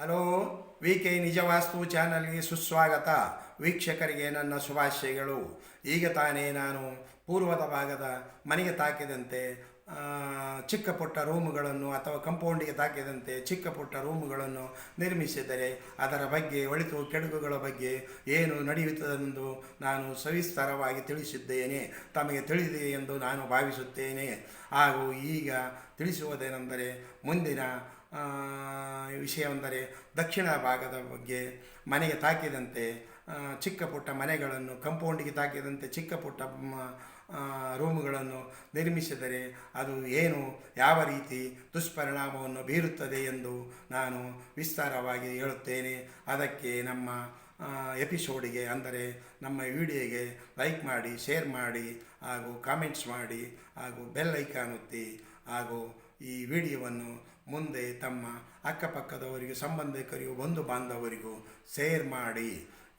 Hello, V K ನಿಜವಾಸ್ತು ಚಾನಲ್ಗೆ ಸುಸ್ವಾಗತ. ವೀಕ್ಷಕರಿಗೆ ನನ್ನ ಶುಭಾಶಯಗಳು. ಈಗ ತಾನೇ ನಾನು ಪೂರ್ವದ ಭಾಗದ ಮನೆಗೆ ತಾಕಿದಂತೆ ಚಿಕ್ಕ ಪುಟ್ಟ ರೂಮುಗಳನ್ನು ಅಥವಾ ಕಂಪೌಂಡಿಗೆ ತಾಕಿದಂತೆ ಚಿಕ್ಕ ಪುಟ್ಟ ರೂಮುಗಳನ್ನು ನಿರ್ಮಿಸಿದರೆ ಅದರ ಬಗ್ಗೆ ಒಳಿತು ಕೆಡುಕುಗಳ ಬಗ್ಗೆ ಏನು ನಡೆಯುತ್ತದೆಂದು ನಾನು ಸವಿಸ್ತಾರವಾಗಿ ತಿಳಿಸಿದ್ದೇನೆ. ತಮಗೆ ತಿಳಿದಿದೆ ಎಂದು ನಾನು ಭಾವಿಸುತ್ತೇನೆ. ಹಾಗೂ ಈಗ ತಿಳಿಸುವುದೇನೆಂದರೆ, ಮುಂದಿನ ವಿಷಯವೆಂದರೆ ದಕ್ಷಿಣ ಭಾಗದ ಬಗ್ಗೆ ಮನೆಗೆ ತಾಕಿದಂತೆ ಚಿಕ್ಕ ಪುಟ್ಟ ಮನೆಗಳನ್ನು, ಕಂಪೌಂಡಿಗೆ ತಾಕಿದಂತೆ ಚಿಕ್ಕ ಪುಟ್ಟ ರೂಮುಗಳನ್ನು ನಿರ್ಮಿಸಿದರೆ ಅದು ಏನು, ಯಾವ ರೀತಿ ದುಷ್ಪರಿಣಾಮವನ್ನು ಬೀರುತ್ತದೆ ಎಂದು ನಾನು ವಿಸ್ತಾರವಾಗಿ ಹೇಳುತ್ತೇನೆ. ಅದಕ್ಕೆ ನಮ್ಮ ಎಪಿಸೋಡಿಗೆ ಅಂದರೆ ನಮ್ಮ ವಿಡಿಯೋಗೆ ಲೈಕ್ ಮಾಡಿ, ಶೇರ್ ಮಾಡಿ, ಹಾಗೂ ಕಾಮೆಂಟ್ಸ್ ಮಾಡಿ, ಹಾಗೂ ಬೆಲ್ ಐಕಾನ್ ಒತ್ತಿ, ಹಾಗೂ ಈ ವಿಡಿಯೋವನ್ನು ಮುಂದೆ ತಮ್ಮ ಅಕ್ಕಪಕ್ಕದವರಿಗೂ, ಸಂಬಂಧಿಕರಿಗೂ, ಬಂಧು ಬಾಂಧವರಿಗೂ ಶೇರ್ ಮಾಡಿ.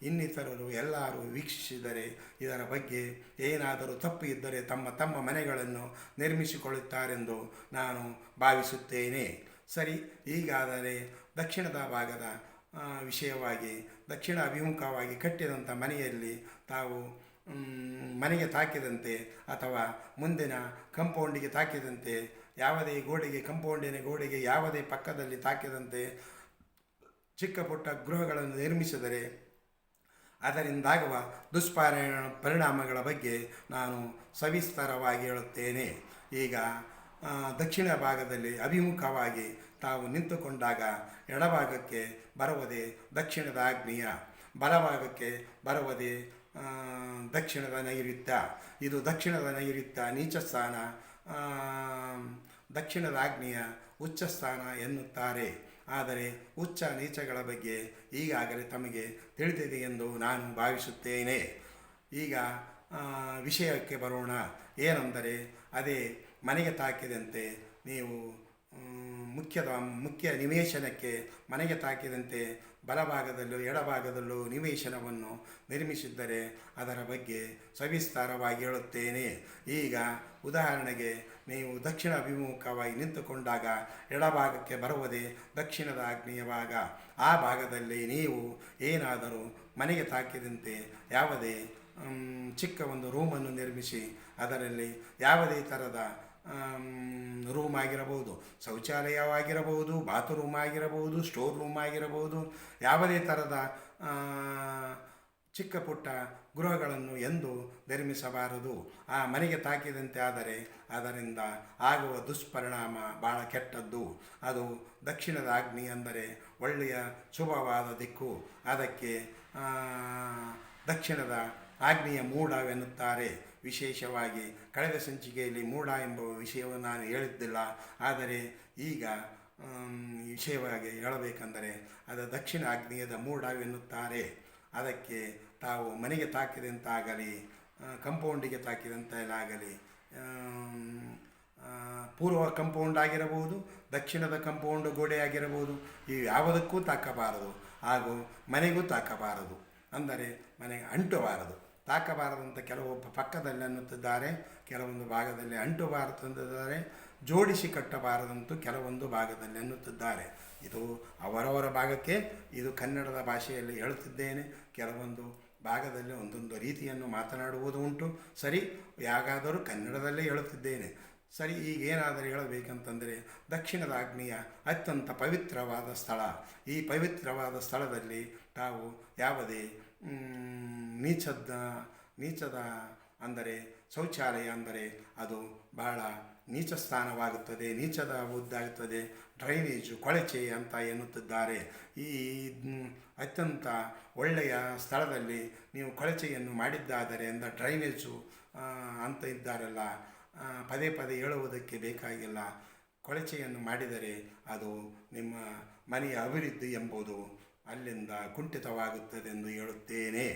ಇನ್ನಿತರರು ಎಲ್ಲರೂ ವೀಕ್ಷಿಸಿದರೆ ಇದರ ಬಗ್ಗೆ ಏನಾದರೂ ತಪ್ಪು ಇದ್ದರೆ ತಮ್ಮ ಮನೆಗಳನ್ನು ನಿರ್ಮಿಸಿಕೊಳ್ಳುತ್ತಾರೆಂದು ನಾನು ಭಾವಿಸುತ್ತೇನೆ. ಸರಿ, ಈಗಾದರೆ ದಕ್ಷಿಣದ ಭಾಗದ ವಿಷಯವಾಗಿ, ದಕ್ಷಿಣ ಅಭಿಮುಖವಾಗಿ ಕಟ್ಟಿದಂಥ ಮನೆಯಲ್ಲಿ ತಾವು ಮನೆಗೆ ತಾಕಿದಂತೆ ಅಥವಾ ಮುಂದಿನ ಕಂಪೌಂಡಿಗೆ ತಾಕಿದಂತೆ, ಯಾವುದೇ ಗೋಡೆಗೆ, ಕಂಪೌಂಡಿನ ಗೋಡೆಗೆ ಯಾವುದೇ ಪಕ್ಕದಲ್ಲಿ ತಾಕಿದಂತೆ ಚಿಕ್ಕ ಪುಟ್ಟ ಗೃಹಗಳನ್ನು ನಿರ್ಮಿಸಿದರೆ ಅದರಿಂದಾಗುವ ಪರಿಣಾಮಗಳ ಬಗ್ಗೆ ನಾನು ಸವಿಸ್ತಾರವಾಗಿ ಹೇಳುತ್ತೇನೆ. ಈಗ ದಕ್ಷಿಣ ಭಾಗದಲ್ಲಿ ಅಭಿಮುಖವಾಗಿ ತಾವು ನಿಂತುಕೊಂಡಾಗ ಎಡಭಾಗಕ್ಕೆ ಬರುವುದೇ ದಕ್ಷಿಣದ ಆಗ್ನೇಯ, ಬಲಭಾಗಕ್ಕೆ ಬರುವುದೇ ದಕ್ಷಿಣದ ನೈಋತ್ಯ. ಇದು ದಕ್ಷಿಣದ ನೈಋತ್ಯ ನೀಚ ಸ್ಥಾನ, ದಕ್ಷಿಣದ ಆಗ್ನೇಯ ಉಚ್ಚ ಸ್ಥಾನ ಎನ್ನುತ್ತಾರೆ. ಆದರೆ ಉಚ್ಚ ನೀಚಗಳ ಬಗ್ಗೆ ಈಗಾಗಲೇ ತಮಗೆ ತಿಳಿದಿದೆ ಎಂದು ನಾನು ಭಾವಿಸುತ್ತೇನೆ. ಈಗ ವಿಷಯಕ್ಕೆ ಬರೋಣ. ಏನೆಂದರೆ, ಅದೇ ಮನೆಗೆ ತಾಕಿದಂತೆ ನೀವು ಮುಖ್ಯ ನಿವೇಶನಕ್ಕೆ ಮನೆಗೆ ತಾಕಿದಂತೆ ಬಲಭಾಗದಲ್ಲೂ ಎಡಭಾಗದಲ್ಲೂ ನಿವೇಶನವನ್ನು ನಿರ್ಮಿಸಿದ್ದರೆ ಅದರ ಬಗ್ಗೆ ಸವಿಸ್ತಾರವಾಗಿ ಹೇಳುತ್ತೇನೆ. ಈಗ ಉದಾಹರಣೆಗೆ, ನೀವು ದಕ್ಷಿಣ ಅಭಿಮುಖವಾಗಿ ನಿಂತುಕೊಂಡಾಗ ಎಡಭಾಗಕ್ಕೆ ಬರುವುದೇ ದಕ್ಷಿಣದ ಆಗ್ನೇಯ ಭಾಗ. ಆ ಭಾಗದಲ್ಲಿ ನೀವು ಏನಾದರೂ ಮನೆಗೆ ತಾಕಿದಂತೆ ಯಾವುದೇ ಚಿಕ್ಕ ಒಂದು ರೂಮನ್ನು ನಿರ್ಮಿಸಿ ಅದರಲ್ಲಿ ಯಾವುದೇ ಥರದ ರೂಮ್ ಆಗಿರಬಹುದು, ಶೌಚಾಲಯವಾಗಿರಬಹುದು, ಬಾತ್ರೂಮ್ ಆಗಿರಬಹುದು, ಸ್ಟೋರ್ ರೂಮ್ ಆಗಿರಬಹುದು, ಯಾವುದೇ ಥರದ ಚಿಕ್ಕ ಪುಟ್ಟ ಗೃಹಗಳನ್ನು ಎಂದು ನಿರ್ಮಿಸಬಾರದು. ಆ ಮನೆಗೆ ತಾಕಿದಂತೆ ಆದರೆ ಅದರಿಂದ ಆಗುವ ದುಷ್ಪರಿಣಾಮ ಭಾಳ ಕೆಟ್ಟದ್ದು. ಅದು ದಕ್ಷಿಣದ ಆಗ್ನೇಯ ಅಂದರೆ ಒಳ್ಳೆಯ ಶುಭವಾದ ದಿಕ್ಕು. ಅದಕ್ಕೆ ದಕ್ಷಿಣದ ಆಗ್ನೇಯ ಮೂಡವೆನ್ನುತ್ತಾರೆ. ವಿಶೇಷವಾಗಿ ಕಳೆದ ಸಂಚಿಕೆಯಲ್ಲಿ ಮೂಡ ಎಂಬ ವಿಷಯವನ್ನು ನಾನು ಹೇಳಿದ್ದಿಲ್ಲ. ಆದರೆ ಈಗ ವಿಷಯವಾಗಿ ಹೇಳಬೇಕೆಂದರೆ ಅದು ದಕ್ಷಿಣ ಆಗ್ನೇಯದ ಮೂಡವೆನ್ನುತ್ತಾರೆ. ಅದಕ್ಕೆ ತಾವು ಮನೆಗೆ ತಾಕಿದಂತಾಗಲಿ, ಕಂಪೌಂಡಿಗೆ ತಾಕಿದಂತಾಗಲಿ, ಪೂರ್ವ ಕಂಪೌಂಡ್ ಆಗಿರಬಹುದು, ದಕ್ಷಿಣದ ಕಂಪೌಂಡ್ ಗೋಡೆ ಆಗಿರಬಹುದು, ಇವು ಯಾವುದಕ್ಕೂ ತಾಕಬಾರದು. ಹಾಗೂ ಮನೆಗೂ ತಾಕಬಾರದು. ಅಂದರೆ ಮನೆಗೆ ಅಂಟಬಾರದು, ತಾಕಬಾರದಂತ ಕೆಲವೊಬ್ಬ ಪಕ್ಕದಲ್ಲಿ ಅನ್ನುತ್ತಿದ್ದಾರೆ, ಕೆಲವೊಂದು ಭಾಗದಲ್ಲಿ ಅಂಟಬಾರದು ಅಂತಿದ್ದಾರೆ, ಜೋಡಿಸಿ ಕಟ್ಟಬಾರದಂತೂ ಕೆಲವೊಂದು ಭಾಗದಲ್ಲಿ ಅನ್ನುತ್ತಿದ್ದಾರೆ. ಇದು ಅವರವರ ಭಾಗಕ್ಕೆ, ಇದು ಕನ್ನಡದ ಭಾಷೆಯಲ್ಲಿ ಹೇಳುತ್ತಿದ್ದೇನೆ. ಕೆಲವೊಂದು ಭಾಗದಲ್ಲಿ ಒಂದೊಂದು ರೀತಿಯನ್ನು ಮಾತನಾಡುವುದು ಉಂಟು. ಸರಿ, ಯಾಗಾದರೂ ಕನ್ನಡದಲ್ಲೇ ಹೇಳುತ್ತಿದ್ದೇನೆ. ಸರಿ, ಈಗೇನಾದರೂ ಹೇಳಬೇಕಂತಂದರೆ, ದಕ್ಷಿಣದ ಆಗ್ನೇಯ ಅತ್ಯಂತ ಪವಿತ್ರವಾದ ಸ್ಥಳ. ಈ ಪವಿತ್ರವಾದ ಸ್ಥಳದಲ್ಲಿ ತಾವು ಯಾವುದೇ ನೀಚದ ಅಂದರೆ ಶೌಚಾಲಯ ಅಂದರೆ ಅದು ಬಹಳ ನೀಚ ಸ್ಥಾನವಾಗುತ್ತದೆ, ನೀಚದ ಉದ್ದಾಗುತ್ತದೆ. ಡ್ರೈನೇಜು, ಕೊಳಚೆ ಅಂತ ಎನ್ನುತ್ತಿದ್ದಾರೆ. ಈ ಅತ್ಯಂತ ಒಳ್ಳೆಯ ಸ್ಥಳದಲ್ಲಿ ನೀವು ಕೊಳಚೆಯನ್ನು ಮಾಡಿದ್ದಾದರೆ ಅಂದ ಡ್ರೈನೇಜು ಅಂತ ಇದ್ದಾರಲ್ಲ, ಪದೇ ಪದೇ ಹೇಳುವುದಕ್ಕೆ ಬೇಕಾಗಿಲ್ಲ. ಕೊಳಚೆಯನ್ನು ಮಾಡಿದರೆ ಅದು ನಿಮ್ಮ ಮನೆಯ ಅಭಿವೃದ್ಧಿ ಎಂಬುದು ಅಲ್ಲಿಂದ ಕುಂಠಿತವಾಗುತ್ತದೆ ಎಂದು ಹೇಳುತ್ತೇನೆ.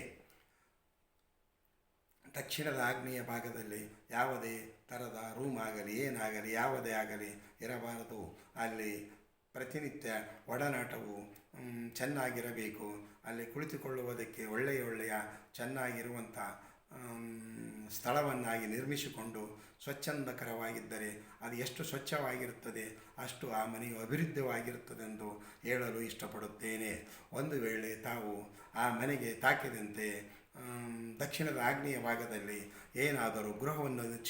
ದಕ್ಷಿಣದ ಆಗ್ನೇಯ ಭಾಗದಲ್ಲಿ ಯಾವುದೇ ಥರದ ರೂಮ್ ಆಗಲಿ, ಏನಾಗಲಿ, ಯಾವುದೇ ಆಗಲಿ ಇರಬಾರದು. ಅಲ್ಲಿ ಪ್ರತಿನಿತ್ಯ ಒಡನಾಟವು ಚೆನ್ನಾಗಿರಬೇಕು. ಅಲ್ಲಿ ಕುಳಿತುಕೊಳ್ಳುವುದಕ್ಕೆ ಒಳ್ಳೆಯ ಚೆನ್ನಾಗಿರುವಂಥ ಸ್ಥಳವನ್ನಾಗಿ ನಿರ್ಮಿಸಿಕೊಂಡು ಸ್ವಚ್ಛಂದಕರವಾಗಿದ್ದರೆ ಅದು ಎಷ್ಟು ಸ್ವಚ್ಛವಾಗಿರುತ್ತದೆ ಅಷ್ಟು ಆ ಮನೆಯು ಅಭಿವೃದ್ಧಿವಾಗಿರುತ್ತದೆಂದು ಹೇಳಲು ಇಷ್ಟಪಡುತ್ತೇನೆ. ಒಂದು ವೇಳೆ ತಾವು ಆ ಮನೆಗೆ ತಾಕಿದಂತೆ ದಕ್ಷಿಣದ ಆಗ್ನೇಯ ಭಾಗದಲ್ಲಿ ಏನಾದರೂ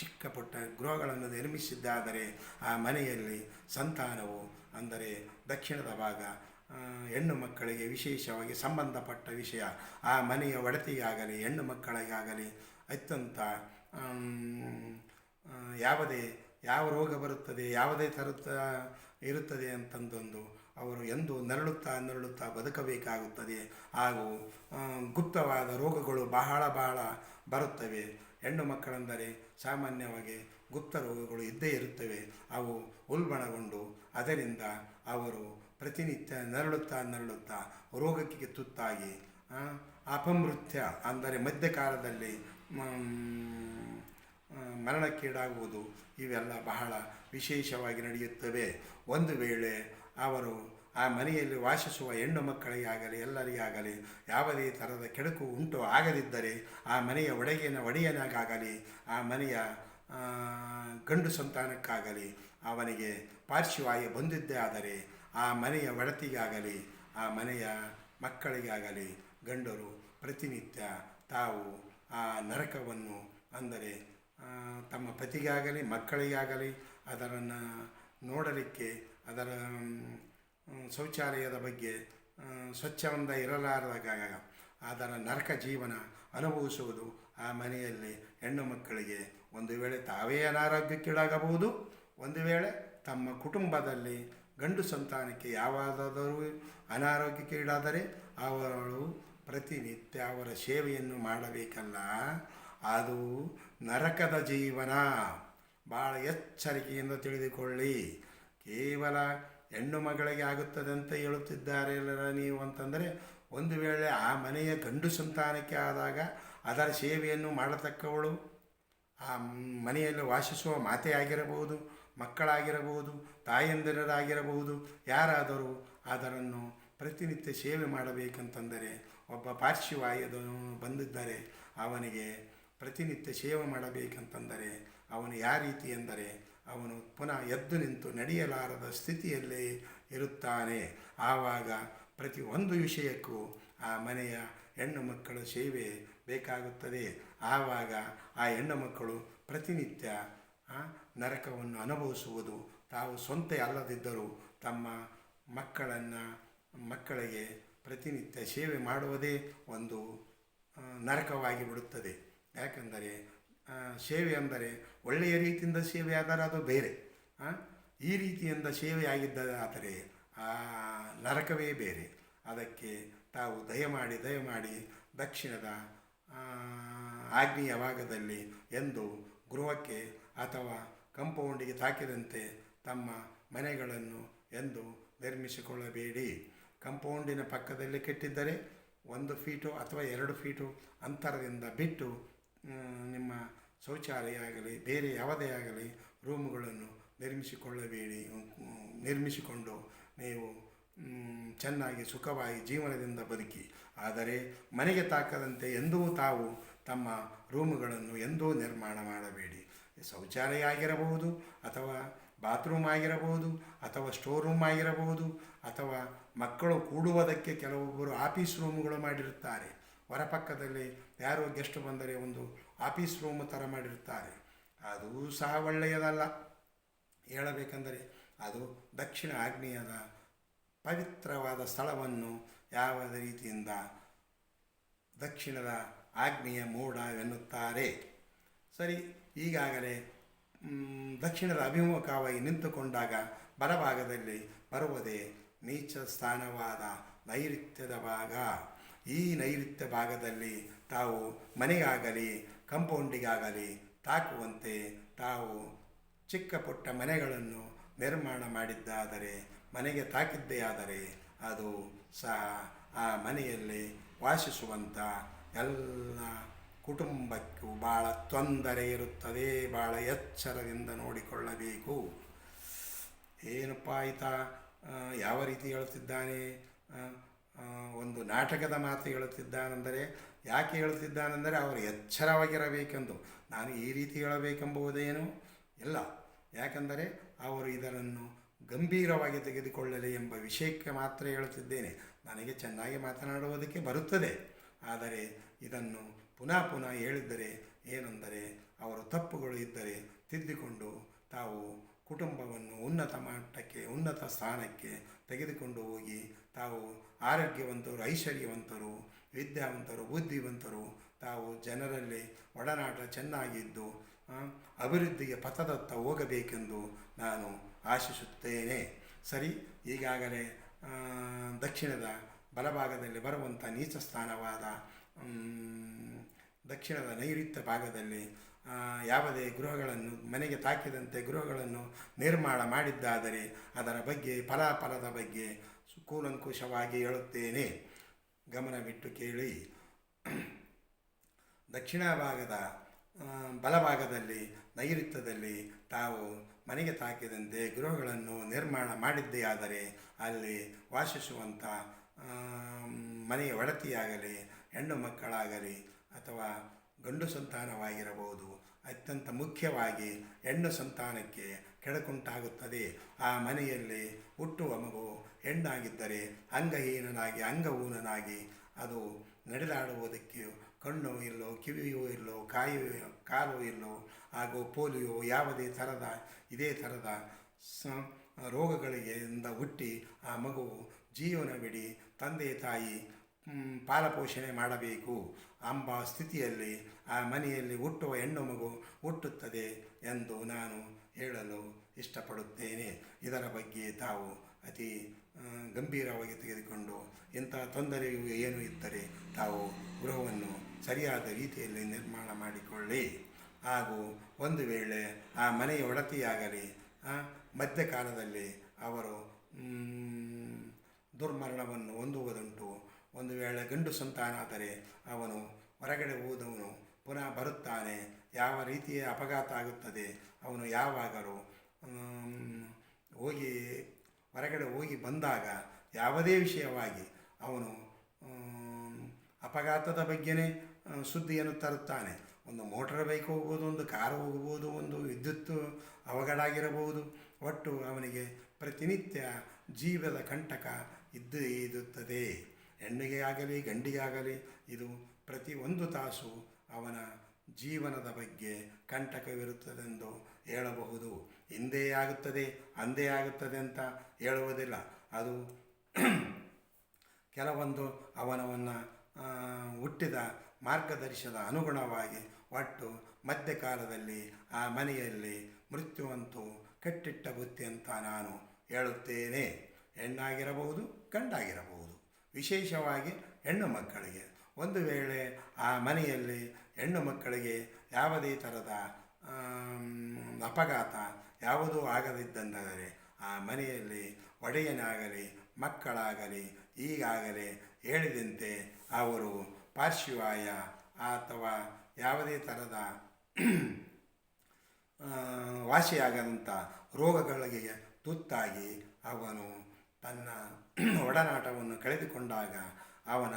ಚಿಕ್ಕ ಪುಟ್ಟ ಗೃಹಗಳನ್ನು ನಿರ್ಮಿಸಿದ್ದಾದರೆ ಆ ಮನೆಯಲ್ಲಿ ಸಂತಾನವು, ಅಂದರೆ ದಕ್ಷಿಣದ ಭಾಗ ಹೆಣ್ಣು ಮಕ್ಕಳಿಗೆ ವಿಶೇಷವಾಗಿ ಸಂಬಂಧಪಟ್ಟ ವಿಷಯ, ಆ ಮನೆಯ ಒಡತಿಗಾಗಲಿ ಹೆಣ್ಣು ಮಕ್ಕಳಿಗಾಗಲಿ ಅತ್ಯಂತ ಯಾವ ರೋಗ ಬರುತ್ತದೆ, ಯಾವುದೇ ಇರುತ್ತದೆ ಅಂತಂದೊಂದು ಅವರು ಎಂದು ನರಳುತ್ತಾ ಬದುಕಬೇಕಾಗುತ್ತದೆ. ಹಾಗೂ ಗುಪ್ತವಾದ ರೋಗಗಳು ಬಹಳ ಬರುತ್ತವೆ. ಹೆಣ್ಣು ಮಕ್ಕಳೆಂದರೆ ಸಾಮಾನ್ಯವಾಗಿ ಗುಪ್ತ ರೋಗಗಳು ಇದ್ದೇ ಇರುತ್ತವೆ. ಅವು ಉಲ್ಬಣಗೊಂಡು ಅದರಿಂದ ಅವರು ಪ್ರತಿನಿತ್ಯ ನರಳುತ್ತಾ ರೋಗಕ್ಕೆ ತುತ್ತಾಗಿ ಅಪಮೃತ್ಯ, ಅಂದರೆ ಮಧ್ಯಕಾಲದಲ್ಲಿ ಮರಣಕ್ಕೀಡಾಗುವುದು ಇವೆಲ್ಲ ಬಹಳ ವಿಶೇಷವಾಗಿ ನಡೆಯುತ್ತವೆ. ಒಂದು ವೇಳೆ ಅವರು ಆ ಮನೆಯಲ್ಲಿ ವಾಸಿಸುವ ಹೆಣ್ಣು ಮಕ್ಕಳಿಗಾಗಲಿ ಎಲ್ಲರಿಗಾಗಲಿ ಯಾವುದೇ ಥರದ ಕೆಡುಕು ಉಂಟು ಆಗದಿದ್ದರೆ, ಆ ಮನೆಯ ಒಡೆಯನಾಗಲಿ ಆ ಮನೆಯ ಗಂಡು ಸಂತಾನಕ್ಕಾಗಲಿ ಅವನಿಗೆ ಪಾರ್ಶ್ವವಾಯು ಬಂದಿದ್ದೇ ಆದರೆ ಆ ಮನೆಯ ಒಡತಿಗಾಗಲಿ ಆ ಮನೆಯ ಮಕ್ಕಳಿಗಾಗಲಿ ಗಂಡರು ಪ್ರತಿನಿತ್ಯ ತಾವು ಆ ನರಕವನ್ನು, ಅಂದರೆ ತಮ್ಮ ಪತಿಗಾಗಲಿ ಮಕ್ಕಳಿಗಾಗಲಿ ಅದನ್ನು ನೋಡಲಿಕ್ಕೆ, ಅದರ ಶೌಚಾಲಯದ ಬಗ್ಗೆ ಸ್ವಚ್ಛವಂದ ಇರಲಾರದಾಗ ಅದರ ನರಕ ಜೀವನ ಅನುಭವಿಸುವುದು ಆ ಮನೆಯಲ್ಲಿ ಹೆಣ್ಣು ಮಕ್ಕಳಿಗೆ ಒಂದು ವೇಳೆ ತಾವೇ ಅನಾರೋಗ್ಯಕ್ಕೀಡಾಗಬಹುದು, ಒಂದು ವೇಳೆ ತಮ್ಮ ಕುಟುಂಬದಲ್ಲಿ ಗಂಡು ಸಂತಾನಕ್ಕೆ ಯಾವಾದರೂ ಅನಾರೋಗ್ಯಕ್ಕೀಡಾದರೆ ಅವಳು ಪ್ರತಿನಿತ್ಯ ಅವರ ಸೇವೆಯನ್ನು ಮಾಡಬೇಕಲ್ಲ, ಅದು ನರಕದ ಜೀವನ. ಭಾಳ ಎಚ್ಚರಿಕೆಯಿಂದ ತಿಳಿದುಕೊಳ್ಳಿ. ಕೇವಲ ಹೆಣ್ಣು ಮಗಳಿಗೆ ಆಗುತ್ತದೆ ಅಂತ ಹೇಳುತ್ತಿದ್ದಾರೆ ನೀವು ಅಂತಂದರೆ, ಒಂದು ವೇಳೆ ಆ ಮನೆಯ ಗಂಡು ಸಂತಾನಕ್ಕೆ ಆದಾಗ ಅದರ ಸೇವೆಯನ್ನು ಮಾಡತಕ್ಕವಳು ಆ ಮನೆಯಲ್ಲಿ ವಾಸಿಸುವ ಮಾತೆ ಆಗಿರಬಹುದು, ಮಕ್ಕಳಾಗಿರಬಹುದು, ತಾಯಂದಿರರಾಗಿರಬಹುದು, ಯಾರಾದರೂ ಅದನ್ನು ಪ್ರತಿನಿತ್ಯ ಸೇವೆ ಮಾಡಬೇಕಂತಂದರೆ, ಒಬ್ಬ ಪಾರ್ಶ್ವವಾಯು ಬಂದಿದ್ದರೆ ಅವನಿಗೆ ಪ್ರತಿನಿತ್ಯ ಸೇವೆ ಮಾಡಬೇಕಂತಂದರೆ ಅವನು ಯಾವ ರೀತಿ ಎಂದರೆ ಅವನು ಪುನಃ ಎದ್ದು ನಿಂತು ನಡೆಯಲಾರದ ಸ್ಥಿತಿಯಲ್ಲೇ ಇರುತ್ತಾನೆ. ಆವಾಗ ಪ್ರತಿ ಒಂದು ವಿಷಯಕ್ಕೂ ಆ ಮನೆಯ ಹೆಣ್ಣು ಮಕ್ಕಳ ಸೇವೆ ಬೇಕಾಗುತ್ತದೆ. ಆವಾಗ ಆ ಹೆಣ್ಣು ಮಕ್ಕಳು ಪ್ರತಿನಿತ್ಯ ನರಕವನ್ನು ಅನುಭವಿಸುವುದು ತಾವು ಸ್ವಂತ ಅಲ್ಲದಿದ್ದರೂ ತಮ್ಮ ಮಕ್ಕಳಿಗೆ ಪ್ರತಿನಿತ್ಯ ಸೇವೆ ಮಾಡುವುದೇ ಒಂದು ನರಕವಾಗಿ ಬಿಡುತ್ತದೆ. ಯಾಕೆಂದರೆ ಸೇವೆ ಅಂದರೆ ಒಳ್ಳೆಯ ರೀತಿಯಿಂದ ಸೇವೆ ಆದರೆ ಅದು ಬೇರೆ, ಈ ರೀತಿಯಿಂದ ಸೇವೆ ಆಗಿದ್ದಾದರೆ ಆ ನರಕವೇ ಬೇರೆ. ಅದಕ್ಕೆ ತಾವು ದಯಮಾಡಿ ದಕ್ಷಿಣದ ಆಗ್ನೇಯ ಭಾಗದಲ್ಲಿ ಎಂದು ಗೃಹಕ್ಕೆ ಅಥವಾ ಕಂಪೌಂಡಿಗೆ ತಾಕಿದಂತೆ ತಮ್ಮ ಮನೆಗಳನ್ನು ಎಂದು ನಿರ್ಮಿಸಿಕೊಳ್ಳಬೇಡಿ. ಕಂಪೌಂಡಿನ ಪಕ್ಕದಲ್ಲಿ ಕೆಟ್ಟಿದ್ದರೆ 1 ಫೀಟು ಅಥವಾ 2 ಫೀಟು ಅಂತರದಿಂದ ಬಿಟ್ಟು ನಿಮ್ಮ ಶೌಚಾಲಯ ಆಗಲಿ ಬೇರೆ ಯಾವುದೇ ಆಗಲಿ ರೂಮುಗಳನ್ನು ನಿರ್ಮಿಸಿಕೊಂಡು ನೀವು ಚೆನ್ನಾಗಿ ಸುಖವಾಗಿ ಜೀವನದಿಂದ ಬದುಕಿ. ಆದರೆ ಮನೆಗೆ ತಾಕದಂತೆ ಎಂದೂ ತಾವು ತಮ್ಮ ರೂಮುಗಳನ್ನು ಎಂದೂ ನಿರ್ಮಾಣ ಮಾಡಬೇಡಿ. ಶೌಚಾಲಯ ಆಗಿರಬಹುದು, ಅಥವಾ ಬಾತ್ರೂಮ್ ಆಗಿರಬಹುದು, ಅಥವಾ ಸ್ಟೋರ್ ರೂಮ್ ಆಗಿರಬಹುದು, ಅಥವಾ ಮಕ್ಕಳು ಕೂಡುವುದಕ್ಕೆ ಕೆಲವೊಬ್ಬರು ಆಫೀಸ್ ರೂಮ್ಗಳು ಮಾಡಿರುತ್ತಾರೆ. ಹೊರಪಕ್ಕದಲ್ಲಿ ಯಾರೋ ಗೆಸ್ಟ್ ಬಂದರೆ ಒಂದು ಆಫೀಸ್ ರೂಮ್ ಥರ ಮಾಡಿರುತ್ತಾರೆ. ಅದು ಸಹ ಒಳ್ಳೆಯದಲ್ಲ. ಹೇಳಬೇಕೆಂದರೆ ಅದು ದಕ್ಷಿಣ ಆಗ್ನೇಯದ ಪವಿತ್ರವಾದ ಸ್ಥಳವನ್ನು ಯಾವ ರೀತಿಯಿಂದ ದಕ್ಷಿಣದ ಆಗ್ನೇಯ ಮೂಡವೆನ್ನುತ್ತಾರೆ. ಸರಿ, ಈಗಾಗಲೇ ದಕ್ಷಿಣದ ಅಭಿಮುಖವಾಗಿ ನಿಂತುಕೊಂಡಾಗ ಬಲಭಾಗದಲ್ಲಿ ಬರುವುದೇ ನೀಚ ಸ್ಥಾನವಾದ ನೈಋತ್ಯದ ಭಾಗ. ಈ ನೈಋತ್ಯ ಭಾಗದಲ್ಲಿ ತಾವು ಮನೆಗಾಗಲಿ ಕಂಪೌಂಡಿಗಾಗಲಿ ತಾಕುವಂತೆ ತಾವು ಚಿಕ್ಕ ಪುಟ್ಟ ಮನೆಗಳನ್ನು ನಿರ್ಮಾಣ ಮಾಡಿದ್ದಾದರೆ, ಮನೆಗೆ ತಾಕಿದ್ದೇ ಆದರೆ ಅದು ಸಹ ಆ ಮನೆಯಲ್ಲಿ ವಾಸಿಸುವಂಥ ಎಲ್ಲ ಕುಟುಂಬಕ್ಕೂ ಭಾಳ ತೊಂದರೆ ಇರುತ್ತದೆ. ಭಾಳ ಎಚ್ಚರದಿಂದ ನೋಡಿಕೊಳ್ಳಬೇಕು. ಏನಪ್ಪ ಆಯಿತಾ, ಯಾವ ರೀತಿ ಹೇಳುತ್ತಿದ್ದಾನೆ, ಒಂದು ನಾಟಕದ ಮಾತು ಹೇಳುತ್ತಿದ್ದಾನೆಂದರೆ ಯಾಕೆ ಹೇಳುತ್ತಿದ್ದಾನೆಂದರೆ ಅವರು ಎಚ್ಚರವಾಗಿರಬೇಕೆಂದು. ನಾನು ಈ ರೀತಿ ಹೇಳಬೇಕೆಂಬುದೇನು ಇಲ್ಲ, ಯಾಕೆಂದರೆ ಅವರು ಇದನ್ನು ಗಂಭೀರವಾಗಿ ತೆಗೆದುಕೊಳ್ಳಲಿ ಎಂಬ ವಿಷಯಕ್ಕೆ ಮಾತ್ರ ಹೇಳುತ್ತಿದ್ದೇನೆ. ನನಗೆ ಚೆನ್ನಾಗಿ ಮಾತನಾಡುವುದಕ್ಕೆ ಬರುತ್ತದೆ, ಆದರೆ ಇದನ್ನು ಪುನಃ ಪುನಃ ಹೇಳಿದ್ದರೆ ಏನೆಂದರೆ ಅವರು ತಪ್ಪುಗಳು ಇದ್ದರೆ ತಿದ್ದಿಕೊಂಡು ತಾವು ಕುಟುಂಬವನ್ನು ಉನ್ನತ ಮಟ್ಟಕ್ಕೆ, ಉನ್ನತ ಸ್ಥಾನಕ್ಕೆ ತೆಗೆದುಕೊಂಡು ಹೋಗಿ ತಾವು ಆರೋಗ್ಯವಂತರು, ಐಶ್ವರ್ಯವಂತರು, ವಿದ್ಯಾವಂತರು, ಬುದ್ಧಿವಂತರು, ತಾವು ಜನರಲ್ಲಿ ಒಡನಾಟ ಚೆನ್ನಾಗಿದ್ದು ಅಭಿವೃದ್ಧಿಗೆ ಪಥದತ್ತ ಹೋಗಬೇಕೆಂದು ನಾನು ಆಶಿಸುತ್ತೇನೆ. ಸರಿ, ಈಗಾಗಲೇ ದಕ್ಷಿಣದ ಬಲಭಾಗದಲ್ಲಿ ಬರುವಂಥ ನೀಚ ಸ್ಥಾನವಾದ ದಕ್ಷಿಣದ ನೈಋತ್ಯ ಭಾಗದಲ್ಲಿ ಯಾವುದೇ ಗೃಹಗಳನ್ನು ಮನೆಗೆ ತಾಕಿದಂತೆ ಗೃಹಗಳನ್ನು ನಿರ್ಮಾಣ ಮಾಡಿದ್ದಾದರೆ ಅದರ ಬಗ್ಗೆ ಫಲಾಫಲದ ಬಗ್ಗೆ ಕೂಲಂಕುಷವಾಗಿ ಹೇಳುತ್ತೇನೆ, ಗಮನವಿಟ್ಟು ಕೇಳಿ. ದಕ್ಷಿಣ ಭಾಗದ ಬಲಭಾಗದಲ್ಲಿ ನೈಋತ್ಯದಲ್ಲಿ ತಾವು ಮನೆಗೆ ತಾಕಿದಂತೆ ಗೃಹಗಳನ್ನು ನಿರ್ಮಾಣ ಮಾಡಿದ್ದೇ ಆದರೆ ಅಲ್ಲಿ ವಾಸಿಸುವಂಥ ಮನೆಯ ಒಡತಿಯಾಗಲಿ, ಹೆಣ್ಣು ಮಕ್ಕಳಾಗಲಿ ಅಥವಾ ಗಂಡು ಸಂತಾನವಾಗಿರಬಹುದು, ಅತ್ಯಂತ ಮುಖ್ಯವಾಗಿ ಹೆಣ್ಣು ಸಂತಾನಕ್ಕೆ ಕೆಡಕುಂಟಾಗುತ್ತದೆ. ಆ ಮನೆಯಲ್ಲಿ ಹುಟ್ಟುವ ಮಗು ಹೆಣ್ಣಾಗಿದ್ದರೆ ಅಂಗಹೀನನಾಗಿ, ಅಂಗಹೂನನಾಗಿ ಅದು ನಡೆದಾಡುವುದಕ್ಕೆ ಕಣ್ಣು ಇಲ್ಲೋ, ಕಿವಿಯೂ ಇಲ್ಲೋ, ಕಾಲು ಇಲ್ಲೋ, ಹಾಗೂ ಪೋಲಿಯೋ ಯಾವುದೇ ಥರದ ಇದೇ ಥರದ ರೋಗಗಳಿಗೆ ಹುಟ್ಟಿ ಆ ಮಗು ಜೀವನವಿಡೀ ತಂದೆ ತಾಯಿ ಪಾಲಪೋಷಣೆ ಮಾಡಬೇಕು ಎಂಬ ಸ್ಥಿತಿಯಲ್ಲಿ ಆ ಮನೆಯಲ್ಲಿ ಹುಟ್ಟುವ ಹೆಣ್ಣು ಮಗು ಹುಟ್ಟುತ್ತದೆ ಎಂದು ನಾನು ಹೇಳಲು ಇಷ್ಟಪಡುತ್ತೇನೆ. ಇದರ ಬಗ್ಗೆ ತಾವು ಅತಿ ಗಂಭೀರವಾಗಿ ತೆಗೆದುಕೊಂಡು ಇಂಥ ತೊಂದರೆಯು ಏನು ಇದ್ದರೆ ತಾವು ಗೃಹವನ್ನು ಸರಿಯಾದ ರೀತಿಯಲ್ಲಿ ನಿರ್ಮಾಣ ಮಾಡಿಕೊಳ್ಳಿ. ಹಾಗೂ ಒಂದು ವೇಳೆ ಆ ಮನೆಯ ಒಡತಿಯಾಗಲಿ ಮಧ್ಯಕಾಲದಲ್ಲಿ ಅವರು ದುರ್ಮರಣವನ್ನು ಹೊಂದುವುದುಂಟು. ಒಂದು ವೇಳೆ ಗಂಡು ಸಂತಾನ ಆದರೆ ಅವನು ಹೊರಗಡೆ ಹೋದವನು ಪುನಃ ಬರುತ್ತಾನೆ, ಯಾವ ರೀತಿಯ ಅಪಘಾತ ಆಗುತ್ತದೆ, ಅವನು ಯಾವಾಗಲೂ ಹೊರಗಡೆ ಹೋಗಿ ಬಂದಾಗ ಯಾವುದೇ ವಿಷಯವಾಗಿ ಅವನು ಅಪಘಾತದ ಬಗ್ಗೆನೇ ಸುದ್ದಿಯನ್ನು ತರುತ್ತಾನೆ. ಒಂದು ಮೋಟರ್ ಬೈಕ್ ಹೋಗ್ಬೋದು, ಒಂದು ಕಾರು ಹೋಗ್ಬೋದು, ಒಂದು ವಿದ್ಯುತ್ ಅವಘಡ ಆಗಿರಬಹುದು. ಒಟ್ಟು ಅವನಿಗೆ ಪ್ರತಿನಿತ್ಯ ಜೀವದ ಕಂಟಕ ಇರುತ್ತದೆ. ಹೆಣ್ಣಿಗೆ ಆಗಲಿ ಗಂಡಿಗೆ ಆಗಲಿ ಇದು ಪ್ರತಿ ಒಂದು ತಾಸು ಅವನ ಜೀವನದ ಬಗ್ಗೆ ಕಂಟಕವಿರುತ್ತದೆಂದು ಹೇಳಬಹುದು. ಹಿಂದೆ ಆಗುತ್ತದೆ ಅಂದೇ ಆಗುತ್ತದೆ ಅಂತ ಹೇಳುವುದಿಲ್ಲ. ಅದು ಕೆಲವೊಂದು ಅವನವನ್ನು ಹುಟ್ಟಿದ ಮಾರ್ಗದರ್ಶನದ ಅನುಗುಣವಾಗಿ ಒಟ್ಟು ಮಧ್ಯಕಾಲದಲ್ಲಿ ಆ ಮನೆಯಲ್ಲಿ ಮೃತ್ಯುವಂತೂ ಕಟ್ಟಿಟ್ಟ ಬುತ್ತಿ ಅಂತ ನಾನು ಹೇಳುತ್ತೇನೆ. ಹೆಣ್ಣಾಗಿರಬಹುದು, ಗಂಡಾಗಿರಬಹುದು. ವಿಶೇಷವಾಗಿ ಹೆಣ್ಣು ಮಕ್ಕಳಿಗೆ ಒಂದು ವೇಳೆ ಆ ಮನೆಯಲ್ಲಿ ಹೆಣ್ಣು ಮಕ್ಕಳಿಗೆ ಯಾವುದೇ ಥರದ ಅಪಘಾತ ಯಾವುದೂ ಆಗದಿದ್ದಂದರೆ ಆ ಮನೆಯಲ್ಲಿ ಒಡೆಯನಾಗಲಿ ಮಕ್ಕಳಾಗಲಿ ಈಗಾಗಲೇ ಹೇಳಿದಂತೆ ಅವರು ಪಾರ್ಶ್ವವಾಯ ಅಥವಾ ಯಾವುದೇ ಥರದ ವಾಸಿಯಾಗದಂಥ ರೋಗಗಳಿಗೆ ತುತ್ತಾಗಿ ಅವನು ತನ್ನ ಒಡನಾಟವನ್ನು ಕಳೆದುಕೊಂಡಾಗ ಅವನ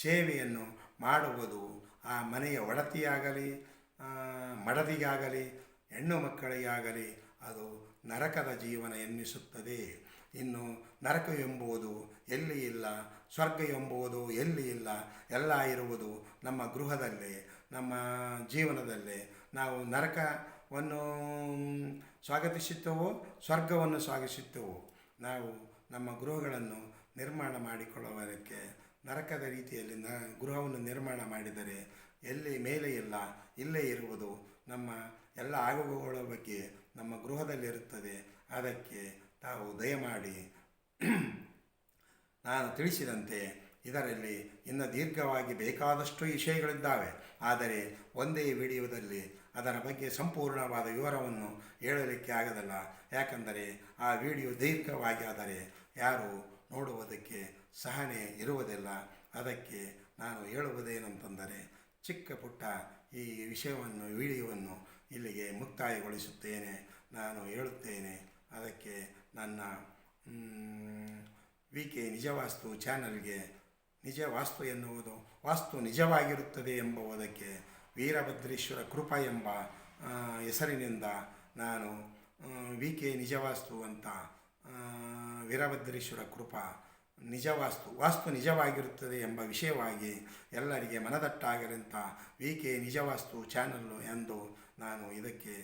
ಸೇವೆಯನ್ನು ಮಾಡುವುದು ಆ ಮನೆಯ ಒಡತಿಯಾಗಲಿ ಮಡದಿಗಾಗಲಿ ಹೆಣ್ಣು ಮಕ್ಕಳಿಗಾಗಲಿ ಅದು ನರಕದ ಜೀವನ ಎನ್ನಿಸುತ್ತದೆ. ಇನ್ನು ನರಕ ಎಂಬುದು ಎಲ್ಲಿ ಇಲ್ಲ, ಸ್ವರ್ಗ ಎಂಬುದು ಎಲ್ಲಿ ಇಲ್ಲ, ಎಲ್ಲ ಇರುವುದು ನಮ್ಮ ಗೃಹದಲ್ಲೇ, ನಮ್ಮ ಜೀವನದಲ್ಲೇ. ನಾವು ನರಕವನ್ನು ಸ್ವಾಗತಿಸುತ್ತೇವೋ ಸ್ವರ್ಗವನ್ನು ಸ್ವಾಗತಿಸುತ್ತೇವೋ, ನಾವು ನಮ್ಮ ಗೃಹಗಳನ್ನು ನಿರ್ಮಾಣ ಮಾಡಿಕೊಳ್ಳುವುದಕ್ಕೆ ನರಕದ ರೀತಿಯಲ್ಲಿ ಗೃಹವನ್ನು ನಿರ್ಮಾಣ ಮಾಡಿದರೆ ಎಲ್ಲಿ ಮೇಲೆ ಇಲ್ಲ, ಇಲ್ಲೇ ಇರುವುದು ನಮ್ಮ ಎಲ್ಲ ಆಗುಗಳ ಬಗ್ಗೆ ನಮ್ಮ ಗೃಹದಲ್ಲಿರುತ್ತದೆ. ಅದಕ್ಕೆ ತಾವು ದಯಮಾಡಿ ನಾನು ತಿಳಿಸಿದಂತೆ ಇದರಲ್ಲಿ ಇನ್ನು ದೀರ್ಘವಾಗಿ ಬೇಕಾದಷ್ಟು ವಿಷಯಗಳಿದ್ದಾವೆ. ಆದರೆ ಒಂದೇ ವಿಡಿಯೋದಲ್ಲಿ ಅದರ ಬಗ್ಗೆ ಸಂಪೂರ್ಣವಾದ ವಿವರವನ್ನು ಹೇಳಲಿಕ್ಕೆ ಆಗದಲ್ಲ. ಯಾಕಂದರೆ ಆ ವಿಡಿಯೋ ದೀರ್ಘವಾಗಿ ಆದರೆ ಯಾರು ನೋಡುವುದಕ್ಕೆ ಸಹನೆ ಇರುವುದಿಲ್ಲ. ಅದಕ್ಕೆ ನಾನು ಹೇಳುವುದೇನೆಂತಂದರೆ ಚಿಕ್ಕ ಪುಟ್ಟ ಈ ವಿಡಿಯೋವನ್ನು ಇಲ್ಲಿಗೆ ಮುಕ್ತಾಯಗೊಳಿಸುತ್ತೇನೆ. ನಾನು ಹೇಳುತ್ತೇನೆ, ಅದಕ್ಕೆ ನನ್ನ ವಿ ಕೆ ನಿಜವಾಸ್ತು ಚಾನಲ್ಗೆ ನಿಜ ವಾಸ್ತು ಎನ್ನುವುದು ವಾಸ್ತು ನಿಜವಾಗಿರುತ್ತದೆ ಎಂಬುದಕ್ಕೆ ವೀರಭದ್ರೇಶ್ವರ ಕೃಪಾ ಎಂಬ ಹೆಸರಿನಿಂದ ನಾನು ವಿ ಕೆ ನಿಜವಾಸ್ತು ಅಂತ ವೀರಭದ್ರೇಶ್ವರ ಕೃಪಾ ವಾಸ್ತು ನಿಜವಾಗಿರುತ್ತದೆ ಎಂಬ ವಿಷಯವಾಗಿ ಎಲ್ಲರಿಗೆ ಮನದಟ್ಟಾಗಿರಂಥ ವಿ ಕೆ ನಿಜವಾಸ್ತು ಚಾನಲ್ಲು ಎಂದು ನಾನು ಇದಕ್ಕೆ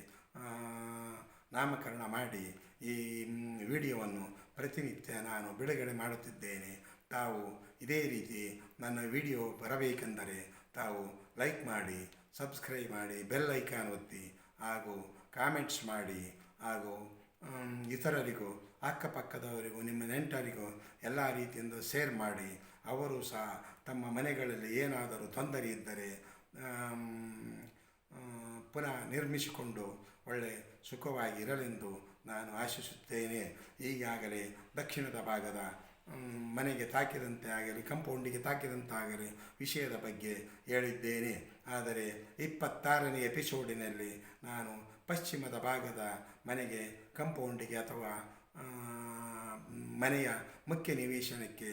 ನಾಮಕರಣ ಮಾಡಿ ಈ ವಿಡಿಯೋವನ್ನು ಪ್ರತಿನಿತ್ಯ ನಾನು ಬಿಡುಗಡೆ ಮಾಡುತ್ತಿದ್ದೇನೆ. ತಾವು ಇದೇ ರೀತಿ ನನ್ನ ವಿಡಿಯೋ ಬರಬೇಕೆಂದರೆ ತಾವು ಲೈಕ್ ಮಾಡಿ, ಸಬ್ಸ್ಕ್ರೈಬ್ ಮಾಡಿ, ಬೆಲ್ ಐಕಾನ್ ಒತ್ತಿ ಹಾಗೂ ಕಾಮೆಂಟ್ಸ್ ಮಾಡಿ ಹಾಗೂ ಇತರರಿಗೂ ಅಕ್ಕಪಕ್ಕದವರಿಗೂ ನಿಮ್ಮ ನೆಂಟರಿಗೂ ಎಲ್ಲ ರೀತಿಯಿಂದ ಶೇರ್ ಮಾಡಿ. ಅವರು ಸಹ ತಮ್ಮ ಮನೆಗಳಲ್ಲಿ ಏನಾದರೂ ತೊಂದರೆ ಇದ್ದರೆ ಪುನಃ ನಿರ್ಮಿಸಿಕೊಂಡು ಒಳ್ಳೆ ಸುಖವಾಗಿ ಇರಲೆಂದು ನಾನು ಆಶಿಸುತ್ತೇನೆ. ಈಗಾಗಲೇ ದಕ್ಷಿಣದ ಭಾಗದ ಮನೆಗೆ ತಾಕಿದಂತೆ ಆಗಲಿ, ಕಂಪೌಂಡಿಗೆ ತಾಕಿದಂತಾಗಲಿ ವಿಷಯದ ಬಗ್ಗೆ ಹೇಳಿದ್ದೇನೆ. ಆದರೆ 26ನೇ ಎಪಿಸೋಡಿನಲ್ಲಿ ನಾನು ಪಶ್ಚಿಮದ ಭಾಗದ ಮನೆಗೆ, ಕಂಪೌಂಡಿಗೆ ಅಥವಾ ಮನೆಯ ಮುಖ್ಯ ನಿವೇಶನಕ್ಕೆ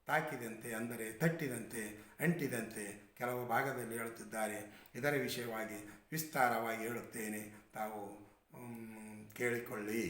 ತಾಕಿದಂತೆ, ಅಂದರೆ ತಟ್ಟಿದಂತೆ, ಅಂಟಿದಂತೆ ಕೆಲವು ಭಾಗದಲ್ಲಿ ಹೇಳುತ್ತಿದ್ದಾರೆ. ಇದರ ವಿಷಯವಾಗಿ ವಿಸ್ತಾರವಾಗಿ ಹೇಳುತ್ತೇನೆ, ತಾವು ಕೇಳಿಕೊಳ್ಳಿ.